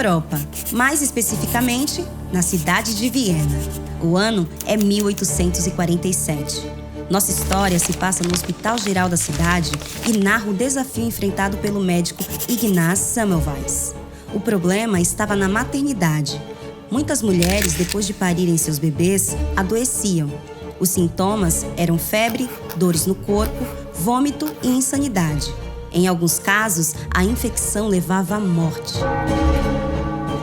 Europa, mais especificamente na cidade de Viena. O ano é 1847. Nossa história se passa no Hospital Geral da cidade e narra o desafio enfrentado pelo médico Ignaz Semmelweis. O problema estava na maternidade. Muitas mulheres, depois de parirem seus bebês, adoeciam. Os sintomas eram febre, dores no corpo, vômito e insanidade. Em alguns casos, a infecção levava à morte.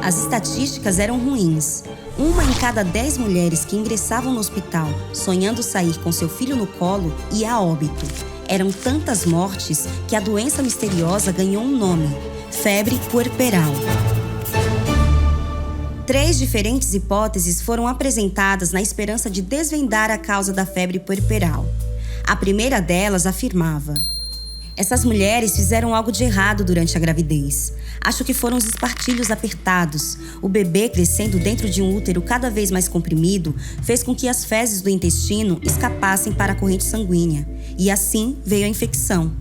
As estatísticas eram ruins. 1 em cada 10 mulheres que ingressavam no hospital sonhando sair com seu filho no colo ia a óbito. Eram tantas mortes que a doença misteriosa ganhou um nome: febre puerperal. 3 diferentes hipóteses foram apresentadas na esperança de desvendar a causa da febre puerperal. A primeira delas afirmava: essas mulheres fizeram algo de errado durante a gravidez. Acho que foram os espartilhos apertados. O bebê crescendo dentro de um útero cada vez mais comprimido fez com que as fezes do intestino escapassem para a corrente sanguínea. E assim veio a infecção.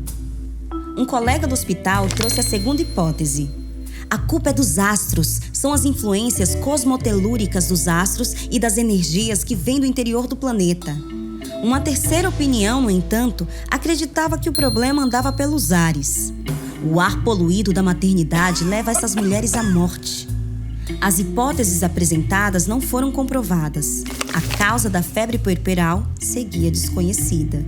Um colega do hospital trouxe a segunda hipótese. A culpa é dos astros. São as influências cosmotelúricas dos astros e das energias que vêm do interior do planeta. Uma terceira opinião, no entanto, acreditava que o problema andava pelos ares. O ar poluído da maternidade leva essas mulheres à morte. As hipóteses apresentadas não foram comprovadas. A causa da febre puerperal seguia desconhecida.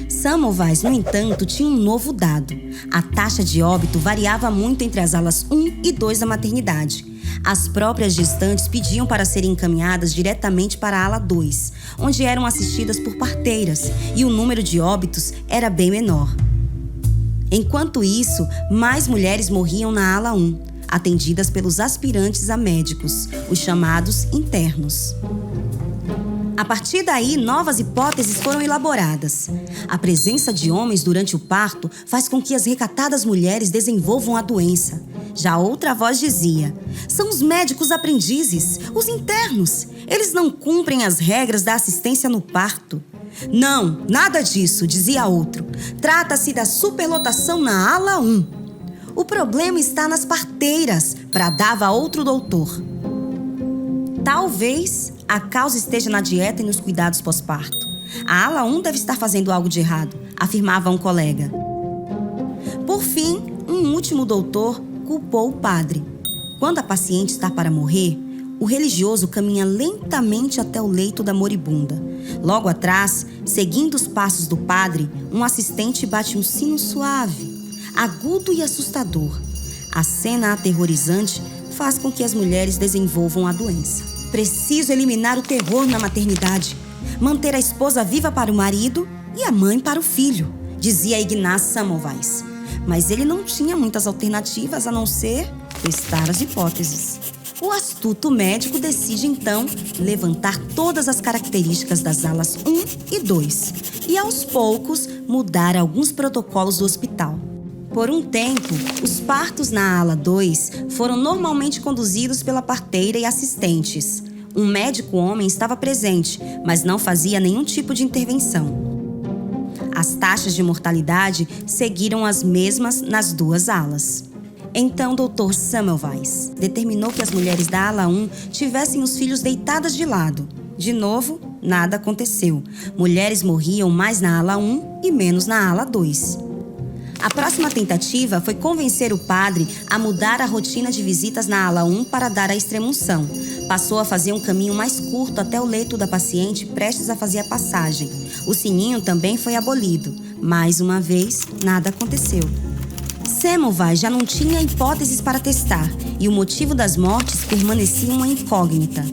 Semmelweis, no entanto, tinha um novo dado. A taxa de óbito variava muito entre as alas 1 e 2 da maternidade. As próprias gestantes pediam para serem encaminhadas diretamente para a ala 2, onde eram assistidas por parteiras, e o número de óbitos era bem menor. Enquanto isso, mais mulheres morriam na ala 1, atendidas pelos aspirantes a médicos, os chamados internos. A partir daí, novas hipóteses foram elaboradas. A presença de homens durante o parto faz com que as recatadas mulheres desenvolvam a doença. Já outra voz dizia: são os médicos aprendizes, os internos. Eles não cumprem as regras da assistência no parto. Não, nada disso, dizia outro. Trata-se da superlotação na ala 1. O problema está nas parteiras, bradava outro doutor. Talvez a causa esteja na dieta e nos cuidados pós-parto. A ala 1 deve estar fazendo algo de errado, afirmava um colega. Por fim, um último doutor culpou o padre. Quando a paciente está para morrer, o religioso caminha lentamente até o leito da moribunda. Logo atrás, seguindo os passos do padre, um assistente bate um sino suave, agudo e assustador. A cena aterrorizante faz com que as mulheres desenvolvam a doença. Preciso eliminar o terror na maternidade, manter a esposa viva para o marido e a mãe para o filho, dizia Ignaz Semmelweis. Mas ele não tinha muitas alternativas a não ser testar as hipóteses. O astuto médico decide, então, levantar todas as características das alas 1 e 2 e, aos poucos, mudar alguns protocolos do hospital. Por um tempo, os partos na ala 2 foram normalmente conduzidos pela parteira e assistentes. Um médico homem estava presente, mas não fazia nenhum tipo de intervenção. As taxas de mortalidade seguiram as mesmas nas duas alas. Então, Dr. Semmelweis determinou que as mulheres da ala 1 tivessem os filhos deitadas de lado. De novo, nada aconteceu. Mulheres morriam mais na ala 1 e menos na ala 2. A próxima tentativa foi convencer o padre a mudar a rotina de visitas na ala 1 para dar a extrema-unção. Passou a fazer um caminho mais curto até o leito da paciente prestes a fazer a passagem. O sininho também foi abolido. Mais uma vez, nada aconteceu. Semmelweis já não tinha hipóteses para testar e o motivo das mortes permanecia uma incógnita.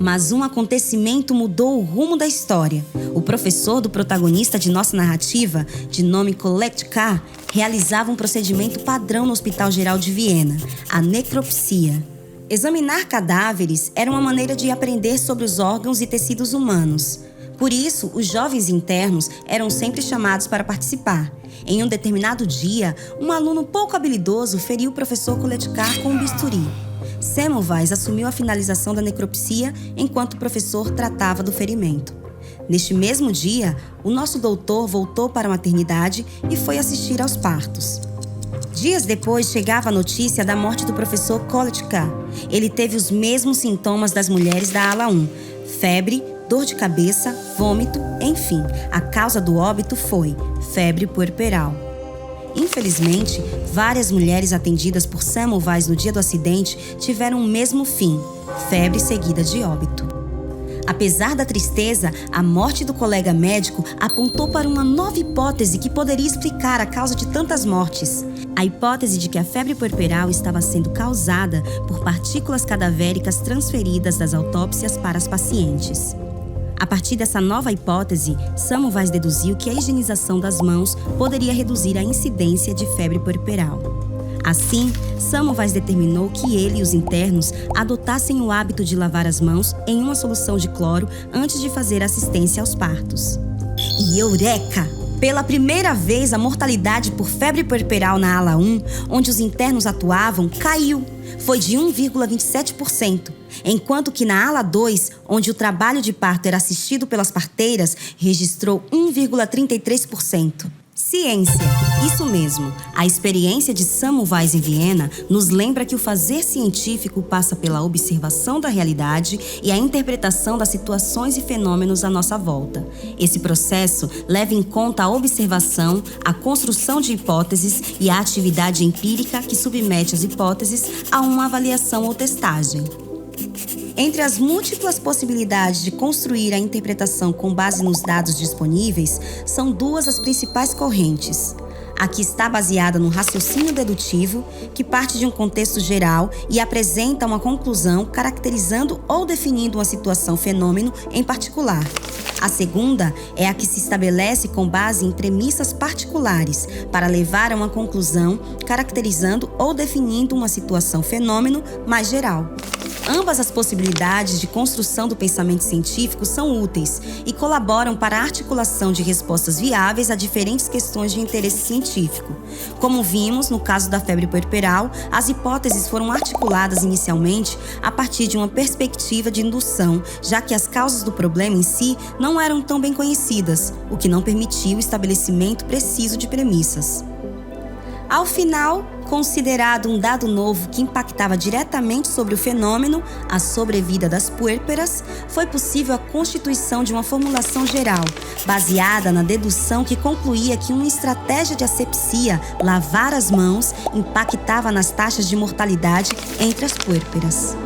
Mas um acontecimento mudou o rumo da história. O professor do protagonista de nossa narrativa, de nome Colette K., realizava um procedimento padrão no Hospital Geral de Viena, a necropsia. Examinar cadáveres era uma maneira de aprender sobre os órgãos e tecidos humanos. Por isso, os jovens internos eram sempre chamados para participar. Em um determinado dia, um aluno pouco habilidoso feriu o professor Colette K. com um bisturi. Semmelweis assumiu a finalização da necropsia enquanto o professor tratava do ferimento. Neste mesmo dia, o nosso doutor voltou para a maternidade e foi assistir aos partos. Dias depois chegava a notícia da morte do professor Koletka. Ele teve os mesmos sintomas das mulheres da ala 1: febre, dor de cabeça, vômito, enfim, a causa do óbito foi febre puerperal. Infelizmente, várias mulheres atendidas por Semmelweis no dia do acidente tiveram o mesmo fim: febre seguida de óbito. Apesar da tristeza, a morte do colega médico apontou para uma nova hipótese que poderia explicar a causa de tantas mortes. A hipótese de que a febre puerperal estava sendo causada por partículas cadavéricas transferidas das autópsias para as pacientes. A partir dessa nova hipótese, Semmelweis deduziu que a higienização das mãos poderia reduzir a incidência de febre puerperal. Assim, Semmelweis determinou que ele e os internos adotassem o hábito de lavar as mãos em uma solução de cloro antes de fazer assistência aos partos. E eureka! Pela primeira vez, a mortalidade por febre puerperal na ala 1, onde os internos atuavam, caiu. Foi de 1,27%, enquanto que na ala 2, onde o trabalho de parto era assistido pelas parteiras, registrou 1,33%. Ciência, isso mesmo. A experiência de Semmelweis em Viena nos lembra que o fazer científico passa pela observação da realidade e a interpretação das situações e fenômenos à nossa volta. Esse processo leva em conta a observação, a construção de hipóteses e a atividade empírica que submete as hipóteses a uma avaliação ou testagem. Entre as múltiplas possibilidades de construir a interpretação com base nos dados disponíveis, são duas as principais correntes. A que está baseada no raciocínio dedutivo, que parte de um contexto geral e apresenta uma conclusão caracterizando ou definindo uma situação-fenômeno em particular. A segunda é a que se estabelece com base em premissas particulares para levar a uma conclusão caracterizando ou definindo uma situação-fenômeno mais geral. Ambas as possibilidades de construção do pensamento científico são úteis e colaboram para a articulação de respostas viáveis a diferentes questões de interesse científico. Como vimos, no caso da febre puerperal, as hipóteses foram articuladas inicialmente a partir de uma perspectiva de indução, já que as causas do problema em si não eram tão bem conhecidas, o que não permitiu o estabelecimento preciso de premissas. Ao final, considerado um dado novo que impactava diretamente sobre o fenômeno, a sobrevida das puérperas, foi possível a constituição de uma formulação geral, baseada na dedução que concluía que uma estratégia de asepsia, lavar as mãos, impactava nas taxas de mortalidade entre as puérperas.